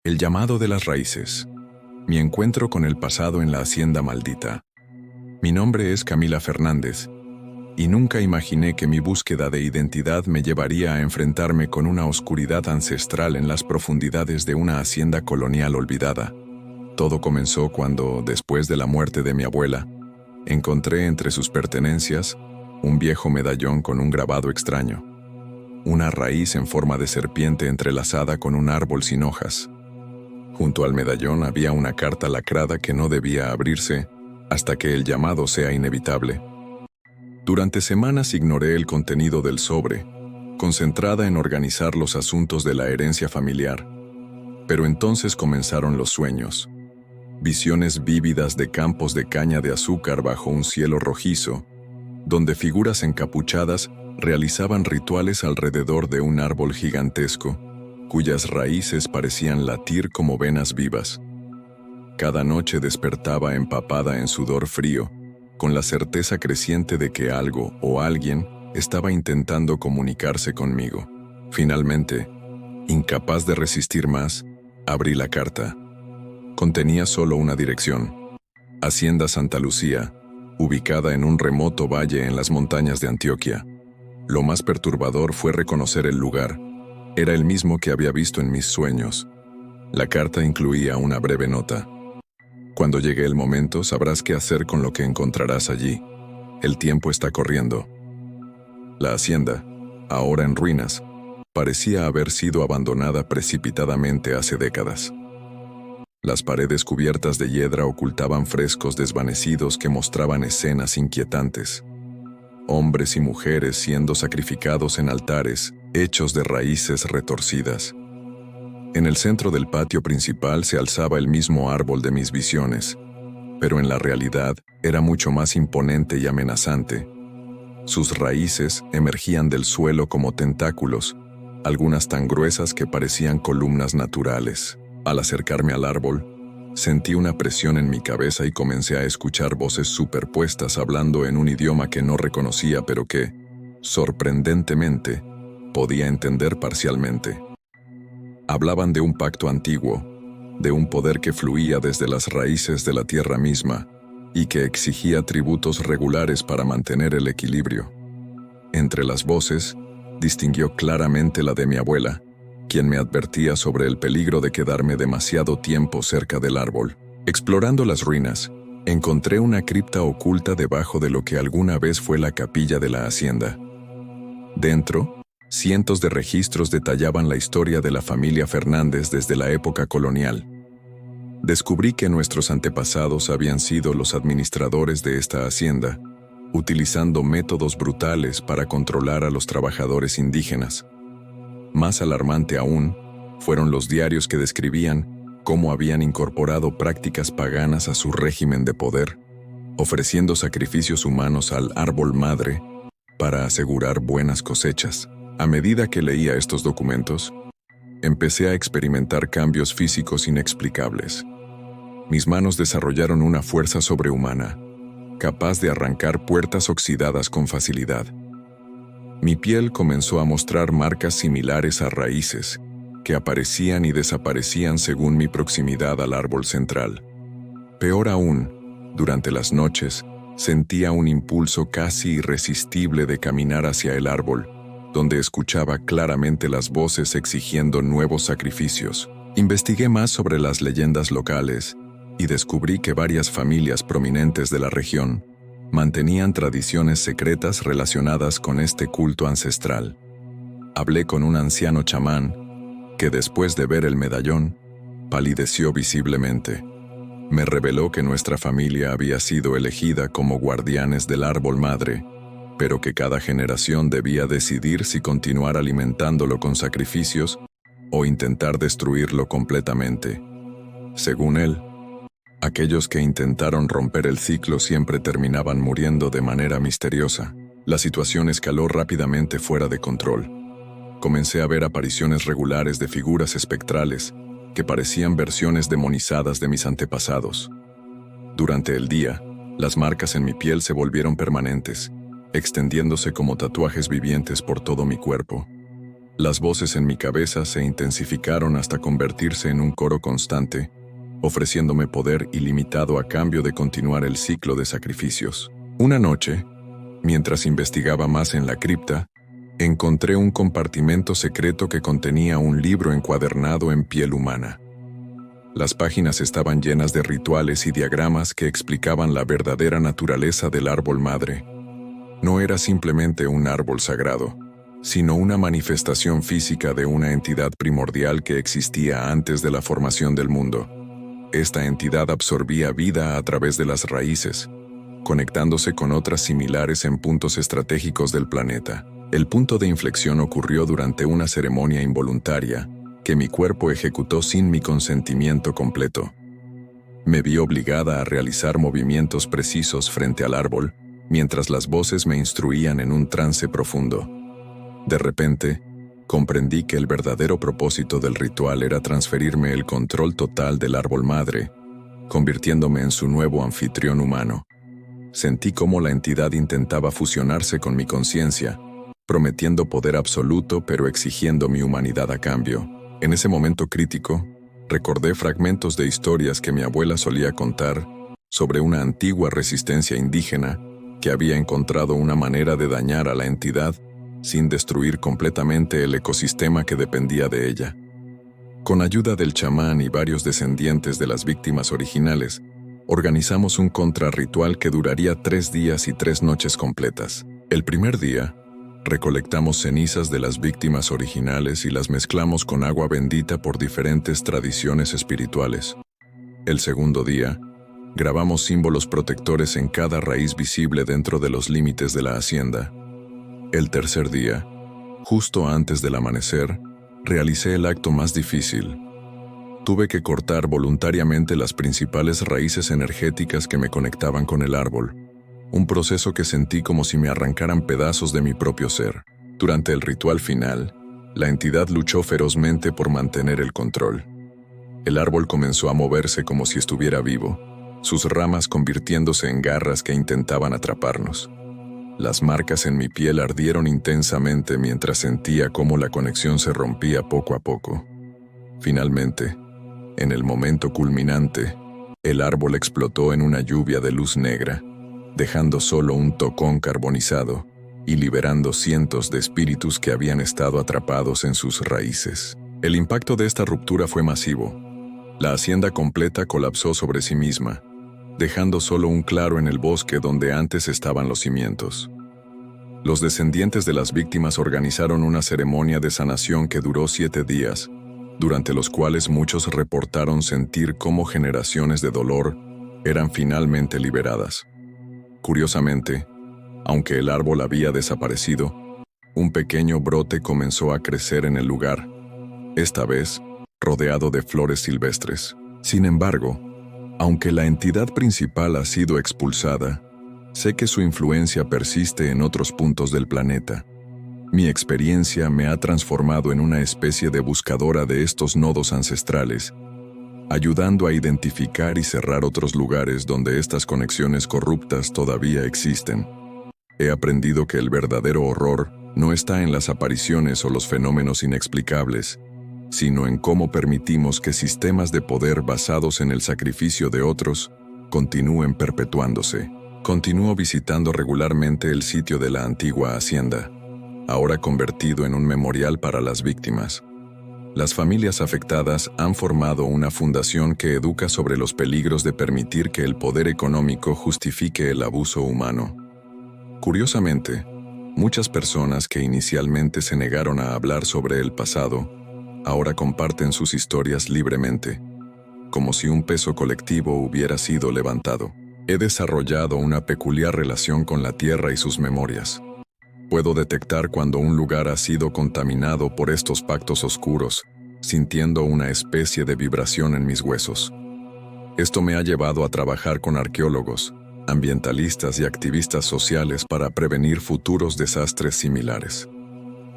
El llamado de las raíces. Mi encuentro con el pasado en la hacienda maldita. Mi nombre es Camila Fernández, y nunca imaginé que mi búsqueda de identidad me llevaría a enfrentarme con una oscuridad ancestral en las profundidades de una hacienda colonial olvidada. Todo comenzó cuando, después de la muerte de mi abuela, encontré entre sus pertenencias un viejo medallón con un grabado extraño, una raíz en forma de serpiente entrelazada con un árbol sin hojas. Junto al medallón había una carta lacrada que no debía abrirse hasta que el llamado sea inevitable. Durante semanas ignoré el contenido del sobre, concentrada en organizar los asuntos de la herencia familiar. Pero entonces comenzaron los sueños. Visiones vívidas de campos de caña de azúcar bajo un cielo rojizo, donde figuras encapuchadas realizaban rituales alrededor de un árbol gigantesco, cuyas raíces parecían latir como venas vivas. Cada noche despertaba empapada en sudor frío, con la certeza creciente de que algo o alguien estaba intentando comunicarse conmigo. Finalmente, incapaz de resistir más, abrí la carta. Contenía solo una dirección: Hacienda Santa Lucía, ubicada en un remoto valle en las montañas de Antioquia. Lo más perturbador fue reconocer el lugar. Era el mismo que había visto en mis sueños. La carta incluía una breve nota. Cuando llegue el momento, sabrás qué hacer con lo que encontrarás allí. El tiempo está corriendo. La hacienda, ahora en ruinas, parecía haber sido abandonada precipitadamente hace décadas. Las paredes cubiertas de hiedra ocultaban frescos desvanecidos que mostraban escenas inquietantes. Hombres y mujeres siendo sacrificados en altares hechos de raíces retorcidas. En el centro del patio principal se alzaba el mismo árbol de mis visiones, pero en la realidad era mucho más imponente y amenazante. Sus raíces emergían del suelo como tentáculos, algunas tan gruesas que parecían columnas naturales. Al acercarme al árbol, sentí una presión en mi cabeza y comencé a escuchar voces superpuestas hablando en un idioma que no reconocía, pero que, sorprendentemente, podía entender parcialmente. Hablaban de un pacto antiguo, de un poder que fluía desde las raíces de la tierra misma y que exigía tributos regulares para mantener el equilibrio. Entre las voces, distinguió claramente la de mi abuela, quien me advertía sobre el peligro de quedarme demasiado tiempo cerca del árbol. Explorando las ruinas, encontré una cripta oculta debajo de lo que alguna vez fue la capilla de la hacienda. Dentro, cientos de registros detallaban la historia de la familia Fernández desde la época colonial. Descubrí que nuestros antepasados habían sido los administradores de esta hacienda, utilizando métodos brutales para controlar a los trabajadores indígenas. Más alarmante aún, fueron los diarios que describían cómo habían incorporado prácticas paganas a su régimen de poder, ofreciendo sacrificios humanos al árbol madre para asegurar buenas cosechas. A medida que leía estos documentos, empecé a experimentar cambios físicos inexplicables. Mis manos desarrollaron una fuerza sobrehumana, capaz de arrancar puertas oxidadas con facilidad. Mi piel comenzó a mostrar marcas similares a raíces, que aparecían y desaparecían según mi proximidad al árbol central. Peor aún, durante las noches, sentía un impulso casi irresistible de caminar hacia el árbol, donde escuchaba claramente las voces exigiendo nuevos sacrificios. Investigué más sobre las leyendas locales y descubrí que varias familias prominentes de la región mantenían tradiciones secretas relacionadas con este culto ancestral. Hablé con un anciano chamán que, después de ver el medallón, palideció visiblemente. Me reveló que nuestra familia había sido elegida como guardianes del árbol madre, pero que cada generación debía decidir si continuar alimentándolo con sacrificios o intentar destruirlo completamente. Según él, aquellos que intentaron romper el ciclo siempre terminaban muriendo de manera misteriosa. La situación escaló rápidamente fuera de control. Comencé a ver apariciones regulares de figuras espectrales que parecían versiones demonizadas de mis antepasados. Durante el día, las marcas en mi piel se volvieron permanentes, extendiéndose como tatuajes vivientes por todo mi cuerpo. Las voces en mi cabeza se intensificaron hasta convertirse en un coro constante, ofreciéndome poder ilimitado a cambio de continuar el ciclo de sacrificios. Una noche, mientras investigaba más en la cripta, encontré un compartimento secreto que contenía un libro encuadernado en piel humana. Las páginas estaban llenas de rituales y diagramas que explicaban la verdadera naturaleza del árbol madre. No era simplemente un árbol sagrado, sino una manifestación física de una entidad primordial que existía antes de la formación del mundo. Esta entidad absorbía vida a través de las raíces, conectándose con otras similares en puntos estratégicos del planeta. El punto de inflexión ocurrió durante una ceremonia involuntaria que mi cuerpo ejecutó sin mi consentimiento completo. Me vi obligada a realizar movimientos precisos frente al árbol, mientras las voces me instruían en un trance profundo. De repente, comprendí que el verdadero propósito del ritual era transferirme el control total del árbol madre, convirtiéndome en su nuevo anfitrión humano. Sentí cómo la entidad intentaba fusionarse con mi conciencia, prometiendo poder absoluto pero exigiendo mi humanidad a cambio. En ese momento crítico, recordé fragmentos de historias que mi abuela solía contar sobre una antigua resistencia indígena que había encontrado una manera de dañar a la entidad sin destruir completamente el ecosistema que dependía de ella. Con ayuda del chamán y varios descendientes de las víctimas originales, organizamos un contrarritual que duraría 3 días y 3 noches completas. El primer día, recolectamos cenizas de las víctimas originales y las mezclamos con agua bendita por diferentes tradiciones espirituales. El segundo día, grabamos símbolos protectores en cada raíz visible dentro de los límites de la hacienda. El tercer día, justo antes del amanecer, realicé el acto más difícil. Tuve que cortar voluntariamente las principales raíces energéticas que me conectaban con el árbol, un proceso que sentí como si me arrancaran pedazos de mi propio ser. Durante el ritual final, la entidad luchó ferozmente por mantener el control. El árbol comenzó a moverse como si estuviera vivo, sus ramas convirtiéndose en garras que intentaban atraparnos. Las marcas en mi piel ardieron intensamente mientras sentía cómo la conexión se rompía poco a poco. Finalmente, en el momento culminante, el árbol explotó en una lluvia de luz negra, dejando solo un tocón carbonizado y liberando cientos de espíritus que habían estado atrapados en sus raíces. El impacto de esta ruptura fue masivo. La hacienda completa colapsó sobre sí misma, dejando solo un claro en el bosque donde antes estaban los cimientos. Los descendientes de las víctimas organizaron una ceremonia de sanación que duró 7 días, durante los cuales muchos reportaron sentir cómo generaciones de dolor eran finalmente liberadas. Curiosamente, aunque el árbol había desaparecido, un pequeño brote comenzó a crecer en el lugar, esta vez rodeado de flores silvestres. Sin embargo, aunque la entidad principal ha sido expulsada, sé que su influencia persiste en otros puntos del planeta. Mi experiencia me ha transformado en una especie de buscadora de estos nodos ancestrales, ayudando a identificar y cerrar otros lugares donde estas conexiones corruptas todavía existen. He aprendido que el verdadero horror no está en las apariciones o los fenómenos inexplicables, sino en cómo permitimos que sistemas de poder basados en el sacrificio de otros continúen perpetuándose. Continúo visitando regularmente el sitio de la antigua hacienda, ahora convertido en un memorial para las víctimas. Las familias afectadas han formado una fundación que educa sobre los peligros de permitir que el poder económico justifique el abuso humano. Curiosamente, muchas personas que inicialmente se negaron a hablar sobre el pasado, ahora comparten sus historias libremente, como si un peso colectivo hubiera sido levantado. He desarrollado una peculiar relación con la tierra y sus memorias. Puedo detectar cuando un lugar ha sido contaminado por estos pactos oscuros, sintiendo una especie de vibración en mis huesos. Esto me ha llevado a trabajar con arqueólogos, ambientalistas y activistas sociales para prevenir futuros desastres similares.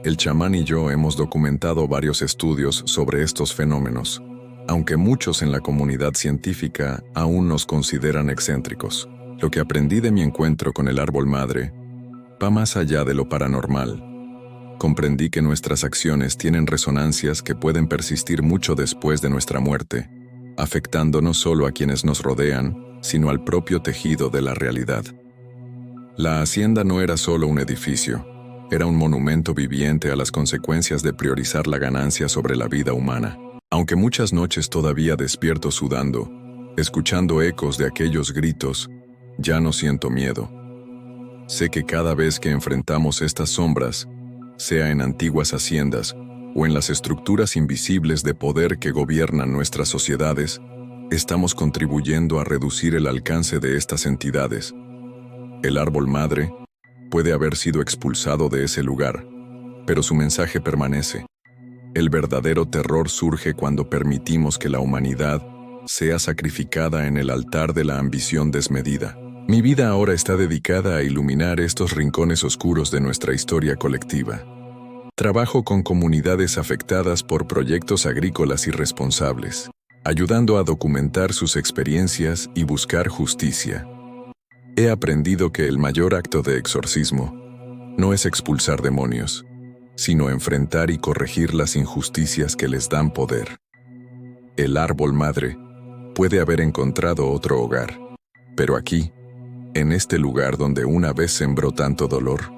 El chamán y yo hemos documentado varios estudios sobre estos fenómenos, aunque muchos en la comunidad científica aún nos consideran excéntricos. Lo que aprendí de mi encuentro con el árbol madre va más allá de lo paranormal. comprendí que nuestras acciones tienen resonancias que pueden persistir mucho después de nuestra muerte, afectando no solo a quienes nos rodean, sino al propio tejido de la realidad. La hacienda no era solo un edificio, era un monumento viviente a las consecuencias de priorizar la ganancia sobre la vida humana. Aunque muchas noches todavía despierto sudando, escuchando ecos de aquellos gritos, ya no siento miedo. Sé que cada vez que enfrentamos estas sombras, sea en antiguas haciendas o en las estructuras invisibles de poder que gobiernan nuestras sociedades, estamos contribuyendo a reducir el alcance de estas entidades. El árbol madre puede haber sido expulsado de ese lugar, pero su mensaje permanece. El verdadero terror surge cuando permitimos que la humanidad sea sacrificada en el altar de la ambición desmedida. Mi vida ahora está dedicada a iluminar estos rincones oscuros de nuestra historia colectiva. Trabajo con comunidades afectadas por proyectos agrícolas irresponsables, ayudando a documentar sus experiencias y buscar justicia. He aprendido que el mayor acto de exorcismo no es expulsar demonios, sino enfrentar y corregir las injusticias que les dan poder. El árbol madre puede haber encontrado otro hogar, pero aquí, en este lugar donde una vez sembró tanto dolor,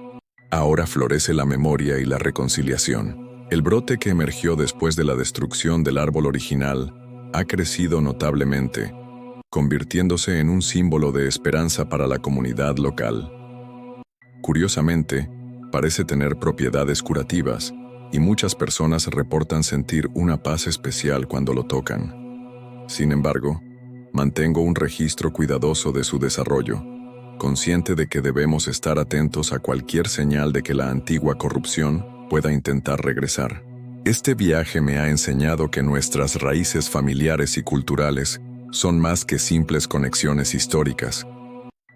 ahora florece la memoria y la reconciliación. El brote que emergió después de la destrucción del árbol original ha crecido notablemente, convirtiéndose en un símbolo de esperanza para la comunidad local. Curiosamente, parece tener propiedades curativas, y muchas personas reportan sentir una paz especial cuando lo tocan. Sin embargo, mantengo un registro cuidadoso de su desarrollo, consciente de que debemos estar atentos a cualquier señal de que la antigua corrupción pueda intentar regresar. Este viaje me ha enseñado que nuestras raíces familiares y culturales son más que simples conexiones históricas.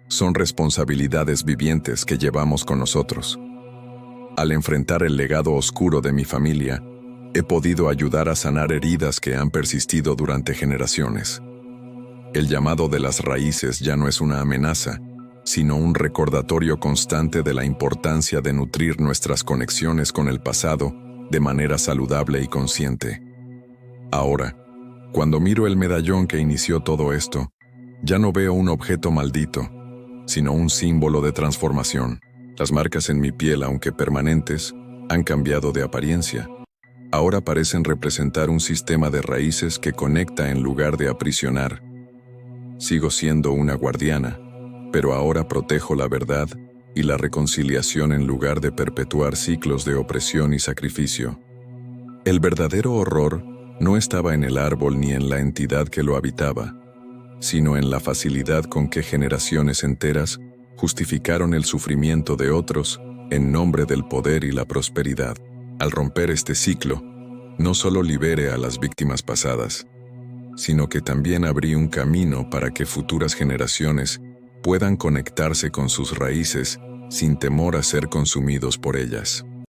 Son responsabilidades vivientes que llevamos con nosotros. Al enfrentar el legado oscuro de mi familia, he podido ayudar a sanar heridas que han persistido durante generaciones. El llamado de las raíces ya no es una amenaza, sino un recordatorio constante de la importancia de nutrir nuestras conexiones con el pasado de manera saludable y consciente. Ahora, cuando miro el medallón que inició todo esto, ya no veo un objeto maldito, sino un símbolo de transformación. Las marcas en mi piel, aunque permanentes, han cambiado de apariencia. Ahora parecen representar un sistema de raíces que conecta en lugar de aprisionar. Sigo siendo una guardiana, pero ahora protejo la verdad y la reconciliación en lugar de perpetuar ciclos de opresión y sacrificio. El verdadero horror no estaba en el árbol ni en la entidad que lo habitaba, sino en la facilidad con que generaciones enteras justificaron el sufrimiento de otros en nombre del poder y la prosperidad. Al romper este ciclo, no solo libere a las víctimas pasadas, sino que también abrí un camino para que futuras generaciones puedan conectarse con sus raíces sin temor a ser consumidos por ellas.